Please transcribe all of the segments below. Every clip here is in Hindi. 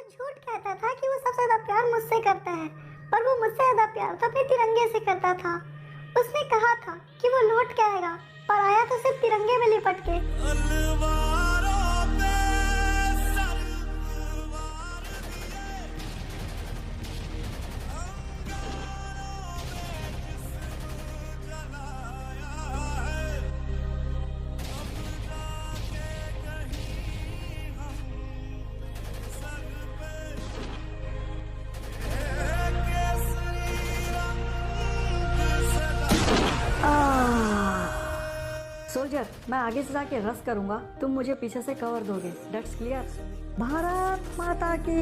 झूठ कहता था कि वो सबसे ज्यादा प्यार मुझसे करता है, पर वो मुझसे ज्यादा प्यार तो अपने तिरंगे से करता था। उसने कहा था कि वो लौट के आएगा, पर आया तो सिर्फ तिरंगे में लिपट के। सोल्जर, मैं आगे से जाके रस करूंगा, तुम मुझे पीछे से कवर दोगे। That's clear. भारत माता की।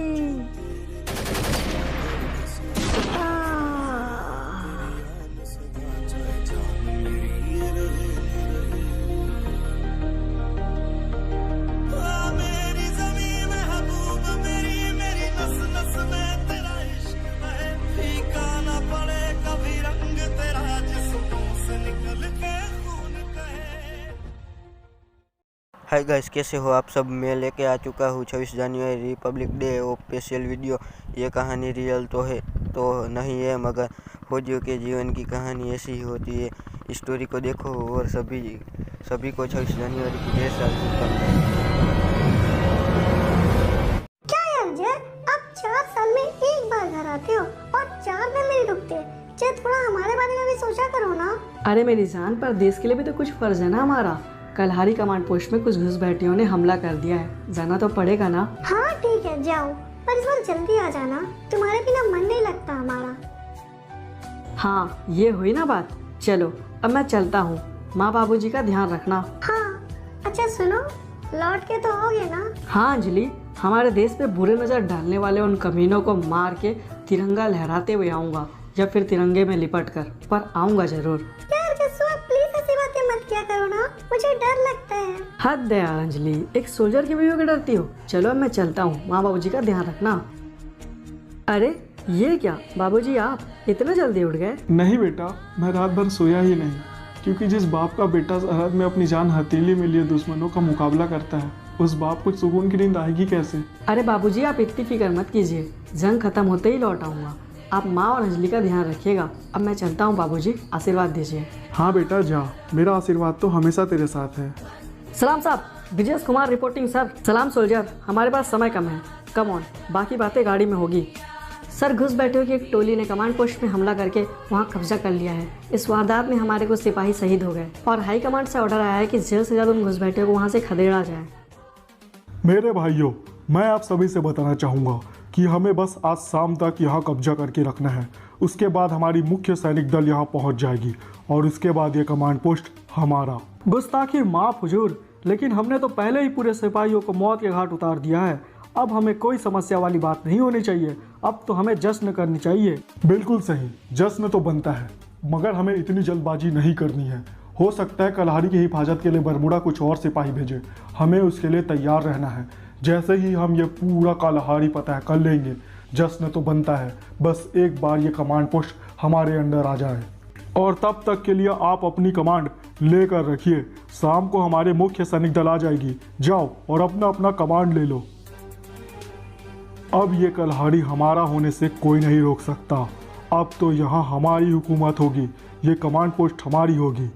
हाय गाइस, कैसे हो आप सब। मैं लेके आ चुका हूँ 26 जनवरी republic day of special video. ये कहानी रियल तो नहीं है, मगर फौजियों के जीवन की कहानी ऐसी ही होती है। स्टोरी को देखो और सभी को 26 जनवरी की ढेर सारी शुभकामनाएं। क्या यार जय, आप 4 साल में एक बार घर आते हो और 4 दिन नहीं रुकते। जय, थोड़ा हमारे बारे में भी सोचा करो ना। अरे मेरी जान, पर देश के लिए भी तो कुछ फर्ज है ना हमारा। कलहारी कमांड पोस्ट में कुछ घुसपैठियों ने हमला कर दिया है, जाना तो पड़ेगा ना। हाँ ठीक है, जाओ, पर इस बार जल्दी आ जाना, तुम्हारे बिना मन नहीं लगता हमारा। हाँ, ये हुई ना बात। चलो अब मैं चलता हूँ, माँ बाबूजी का ध्यान रखना। हाँ अच्छा सुनो, लौट के तो आओगे ना। हाँ अंजलि, हमारे देश पे बुरे नजर डालने वाले उन कमीनों को मार के तिरंगा लहराते हुए आऊंगा, या फिर तिरंगे में लिपट कर, पर आऊंगा जरूर। यार जसवा, प्लीज ऐसी बातें मत किया करो ना, मुझे डर लगता है। हद है यार अंजलि, एक सोल्जर की बीवी को डरती हो। चलो अब मैं चलता हूँ, माँ बाबूजी का ध्यान रखना। अरे ये क्या बाबूजी, आप इतने जल्दी उठ गए? नहीं बेटा, मैं रात भर सोया ही नहीं, क्योंकि जिस बाप का बेटा सरहद में अपनी जान हथेली में लिए दुश्मनों का मुकाबला करता है, उस बाप को सुकून की नींद आएगी कैसे। अरे बाबूजी, आप इतनी फिक्र मत कीजिए, जंग खत्म होते ही लौट आऊंगा। आप माँ और अंजलि का ध्यान रखिएगा। अब मैं चलता हूँ बाबूजी, आशीर्वाद दीजिए। हाँ बेटा जा, मेरा आशीर्वाद तो हमेशा तेरे साथ है। सलाम साहब, विजय कुमार रिपोर्टिंग सर। सलाम सोल्जर, हमारे पास समय कम है, कम ऑन, बाकी बातें गाड़ी में होगी। सर, घुसपैठियों की एक टोली ने कमांड पोस्ट में हमला करके वहां कब्जा कर लिया है। इस वारदात में हमारे कुछ सिपाही शहीद हो गए और हाई कमांड से ऑर्डर आया है कि जल्द से जल्द उन घुसपैठियों को वहां से खदेड़ा जाए। मेरे भाइयों, मैं आप सभी से बताना चाहूँगा कि हमें बस आज शाम तक यहाँ कब्जा करके रखना है। उसके बाद हमारी मुख्य सैनिक दल यहाँ पहुँच जाएगी और उसके बाद ये कमांड पोस्ट हमारा। गुस्ताखी माफ हुजूर, लेकिन हमने तो पहले ही पूरे सिपाहियों को मौत के घाट उतार दिया है। अब हमें कोई समस्या वाली बात नहीं होनी चाहिए, अब तो हमें जश्न करनी चाहिए। बिल्कुल सही, जश्न तो बनता है, मगर हमें इतनी जल्दबाजी नहीं करनी है। हो सकता है कलहारी की हिफाजत के लिए बरमुडा कुछ और सिपाही भेजे, हमें उसके लिए तैयार रहना है। जैसे ही हम ये पूरा कलहारी पता कर लेंगे, जश्न तो बनता है, बस एक बार ये कमांड पोस्ट हमारे अंडर आ जाए। और तब तक के लिए आप अपनी कमांड लेकर रखिए, शाम को हमारे मुख्य सैनिक दल आ जाएगी। जाओ और अपना अपना कमांड ले लो। अब ये कलहारी हमारा होने से कोई नहीं रोक सकता। अब तो यहाँ हमारी हुकूमत होगी, ये कमांड पोस्ट हमारी होगी।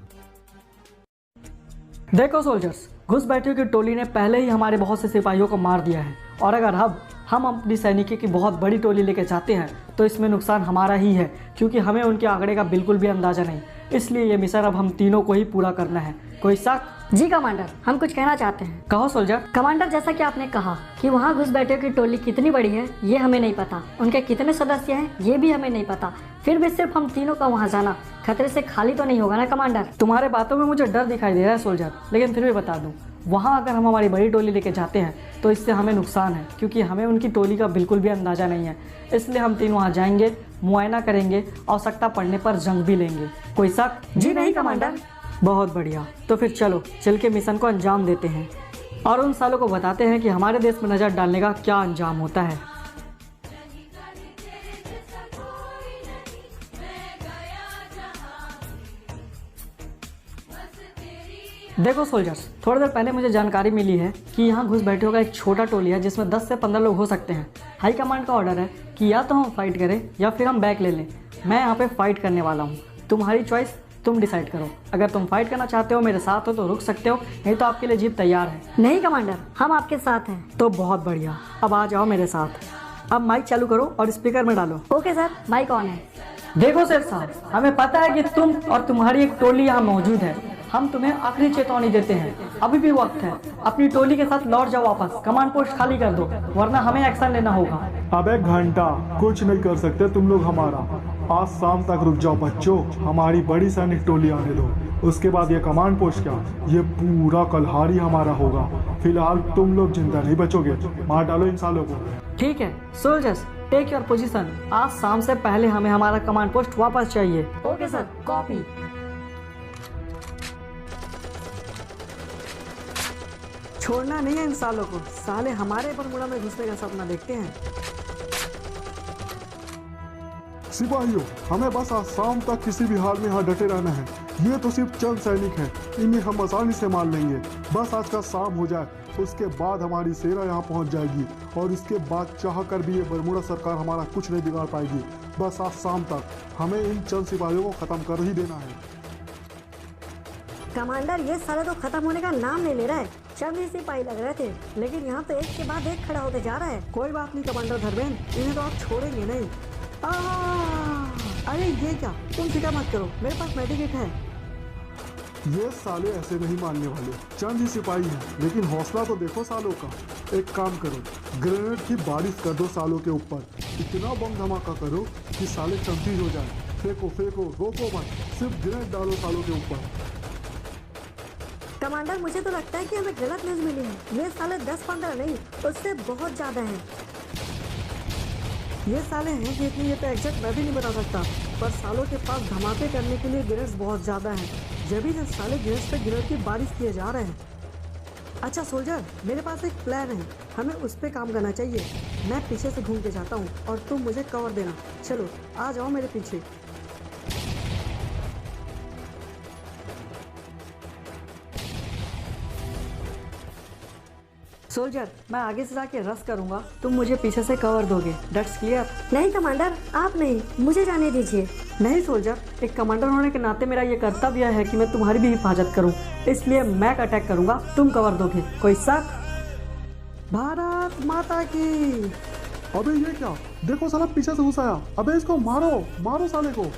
देखो सोल्जर्स, घुसपैठियों की टोली ने पहले ही हमारे बहुत से सिपाहियों को मार दिया है, और अगर अब हम अपनी सैनिकों की बहुत बड़ी टोली लेके जाते हैं तो इसमें नुकसान हमारा ही है, क्योंकि हमें उनके आंकड़े का बिल्कुल भी अंदाजा नहीं। इसलिए ये मिशन अब हम तीनों को ही पूरा करना है। कोई शक? जी कमांडर, हम कुछ कहना चाहते हैं। कहो सोल्जर। कमांडर, जैसा कि आपने कहा कि वहाँ घुसपैठियों की टोली कितनी बड़ी है ये हमें नहीं पता, उनके कितने सदस्य हैं ये भी हमें नहीं पता, फिर भी सिर्फ हम तीनों का वहाँ जाना खतरे से खाली तो नहीं होगा ना कमांडर? तुम्हारे बातों में मुझे डर दिखाई दे रहा है सोल्जर, लेकिन फिर भी बता दूं, वहाँ अगर हम हमारी बड़ी टोली लेके जाते हैं तो इससे हमें नुकसान है, क्योंकि हमें उनकी टोली का बिल्कुल भी अंदाजा नहीं है। इसलिए हम तीन वहाँ जाएंगे, मुआयना करेंगे, आवश्यकता पड़ने पर जंग भी लेंगे। कोई शक? जी नहीं कमांडर। बहुत बढ़िया, तो फिर चलो चल के मिशन को अंजाम देते हैं और उन सालों को बताते हैं कि हमारे देश में नज़र डालने का क्या अंजाम होता है। देखो सोल्जर्स, थोड़ी देर पहले मुझे जानकारी मिली है कि यहाँ घुसपैठियों का एक छोटा टोली है जिसमें 10 से 15 लोग हो सकते हैं। हाई कमांड का ऑर्डर है कि या तो हम फाइट करें या फिर हम बैक ले लें। मैं यहाँ पे फाइट करने वाला हूँ, तुम्हारी चॉइस, तुम डिसाइड करो। अगर तुम फाइट करना चाहते हो, मेरे साथ हो तो रुक सकते हो, नहीं तो आपके लिए जीत तैयार है। नहीं कमांडर, हम आपके साथ हैं। तो बहुत बढ़िया, अब आ जाओ मेरे साथ। अब माइक चालू करो और स्पीकर में डालो। ओके सर, माइक ऑन है। देखो शेर साहब, हमें पता है कि तुम और तुम्हारी एक टोली यहाँ मौजूद है। हम तुम्हें आखिरी चेतावनी देते हैं, अभी भी वक्त है, अपनी टोली के साथ लौट जाओ वापस। कमांड पोस्ट खाली कर दो, वरना हमें एक्शन लेना होगा। अब 1 घंटा कुछ नहीं कर सकते तुम लोग हमारा। आज शाम तक रुक जाओ बच्चों, हमारी बड़ी सैनिक टोली आने दो। उसके बाद ये कमांड पोस्ट क्या, ये पूरा कलहारी हमारा होगा। फिलहाल तुम लोग जिंदा नहीं बचोगे, मार डालो इन सालों को। ठीक है सोल्जर्स, टेक योर पोजीशन। आज शाम से पहले हमें हमारा कमांड पोस्ट वापस चाहिए। Okay sir, copy. छोड़ना नहीं है इन सालों को, साले हमारे बरमुडा में घुसने का सपना देखते हैं। सिपाहियों, हमें बस आज शाम तक किसी भी हाल में यहाँ डटे रहना है। ये तो सिर्फ चंद सैनिक हैं, इन्हें हम आसानी से मार लेंगे। बस आज का शाम हो जाए, उसके बाद हमारी सेना यहाँ पहुँच जाएगी और इसके बाद चाह कर भी ये बरमुडा सरकार हमारा कुछ नहीं बिगाड़ पाएगी। बस आज शाम तक हमें इन चंद सिपाहियों को खत्म कर ही देना है। कमांडर, ये साला तो खत्म होने का नाम नहीं ले रहा है। चंद ही सिपाही लग रहे थे, लेकिन यहाँ तो एक के बाद एक खड़ा होते जा रहा है। कोई बात नहीं कमांडर धर्मेंद्र, इन्हें तो आप छोड़ेंगे नहीं। अरे ये क्या, तुम फिक्र मत करो, मेरे पास मेडिकेट है। ये साले ऐसे नहीं मानने वाले, चंद ही सिपाही हैं, लेकिन हौसला तो देखो सालों का। एक काम करो, ग्रेनेड की बारिश कर दो सालों के ऊपर। इतना बम धमाका करो कि साले चमकीज हो जाए। फेंको फेंको, रोको मत, सिर्फ ग्रेनेड डालो सालों के ऊपर। कमांडर, मुझे तो लगता है कि हमें गलत न्यूज़ मिली है। ये साले 10-15 नहीं, उससे बहुत ज़्यादा हैं। ये साले हैं कितने ये तो एग्जैक्ट मैं भी नहीं बता सकता, पर सालों के पास धमाके करने के लिए ग्रेनेड्स बहुत ज़्यादा हैं। जब भी साले ग्रेनेड्स पे ग्रेनेड की बारिश किए जा रहे हैं। अच्छा सोल्जर, मेरे पास एक प्लान है, हमें उस पर काम करना चाहिए। मैं पीछे से घूम के जाता हूँ और तुम मुझे कवर देना। चलो आ जाओ मेरे पीछे। सोल्जर, मैं आगे से जाके रस करूंगा, तुम मुझे पीछे से कवर दोगे। That's clear? नहीं कमांडर, आप नहीं, मुझे जाने दीजिए। नहीं सोल्जर, एक कमांडर होने के नाते मेरा ये कर्तव्य है कि मैं तुम्हारी भी हिफाजत करूं, इसलिए मैं अटैक करूंगा, तुम कवर दोगे। कोई शक? भारत माता की। अबे ये क्या, देखो साला पीछे से घुस आया। अबे इसको मारो, मारो साले को।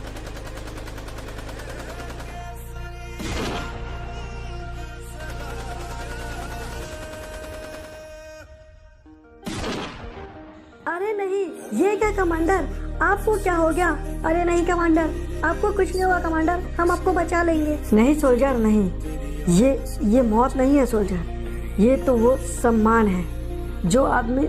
अरे नहीं, ये क्या कमांडर, आपको क्या हो गया? अरे नहीं कमांडर, आपको कुछ नहीं हुआ कमांडर, हम आपको बचा लेंगे। नहीं सोल्जर नहीं, ये मौत नहीं है सोल्जर, ये तो वो सम्मान है जो आदमी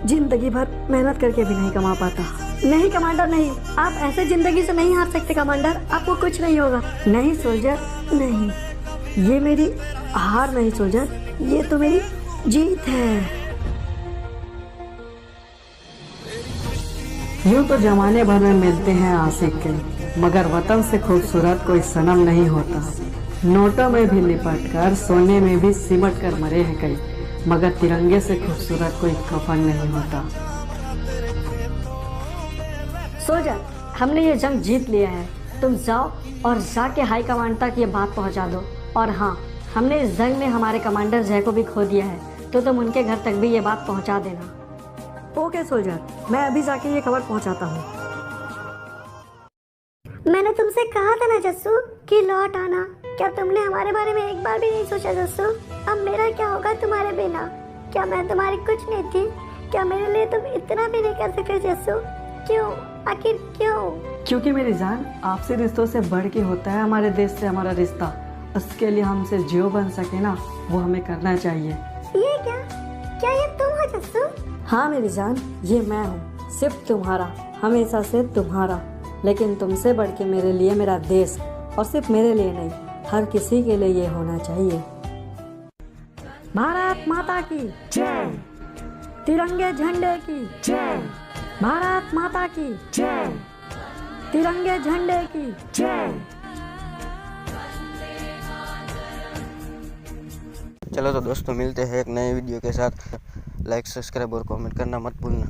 जिंदगी भर मेहनत करके भी नहीं कमा पाता। नहीं कमांडर नहीं, आप ऐसे जिंदगी से नहीं हार सकते कमांडर, आपको कुछ नहीं होगा। नहीं सोल्जर नहीं, ये मेरी हार नहीं सोल्जर, ये तो मेरी जीत है। यूँ तो जमाने भर में मिलते हैं आशिक के, मगर वतन से खूबसूरत कोई सनम नहीं होता। नोटों में भी लिपट कर, सोने में भी सिमट कर मरे हैं कई, मगर तिरंगे से खूबसूरत कोई कफन नहीं होता। सोल्जर, हमने ये जंग जीत लिया है, तुम जाओ और जाके हाई कमांड तक ये बात पहुंचा दो। और हाँ, हमने इस जंग में हमारे कमांडर जय को भी खो दिया है, तो तुम उनके घर तक भी ये बात पहुंचा देना। ओके सोल्जर, मैं अभी जाके ये खबर पहुंचाता हूँ। मैंने तुमसे कहा था ना जस्सू कि लौट आना, क्या तुमने हमारे बारे में एक बार भी नहीं सोचा जस्सू? अब मेरा क्या होगा तुम्हारे बिना? क्या मैं तुम्हारी कुछ नहीं थी? क्या मेरे लिए तुम इतना भी नहीं कर सकते जस्सू? क्यों, आखिर क्यों? क्योंकि मेरी जान, आपसे रिश्तों से बढ़ के होता है हमारे देश से हमारा रिश्ता। उसके लिए हमसे जो बन सके ना, वो हमें करना चाहिए। ये क्या ये तुम हो जस्सू? हाँ मेरी जान, ये मैं हूँ, सिर्फ तुम्हारा, हमेशा से तुम्हारा, लेकिन तुमसे बढ़ के मेरे लिए मेरा देश, और सिर्फ मेरे लिए नहीं, हर किसी के लिए ये होना चाहिए। भारत माता की जय, तिरंगे झंडे की जय, भारत माता की जय, तिरंगे झंडे की जय। चलो तो दोस्तों, मिलते हैं एक नए वीडियो के साथ। लाइक, सब्सक्राइब और कमेंट करना मत भूलना।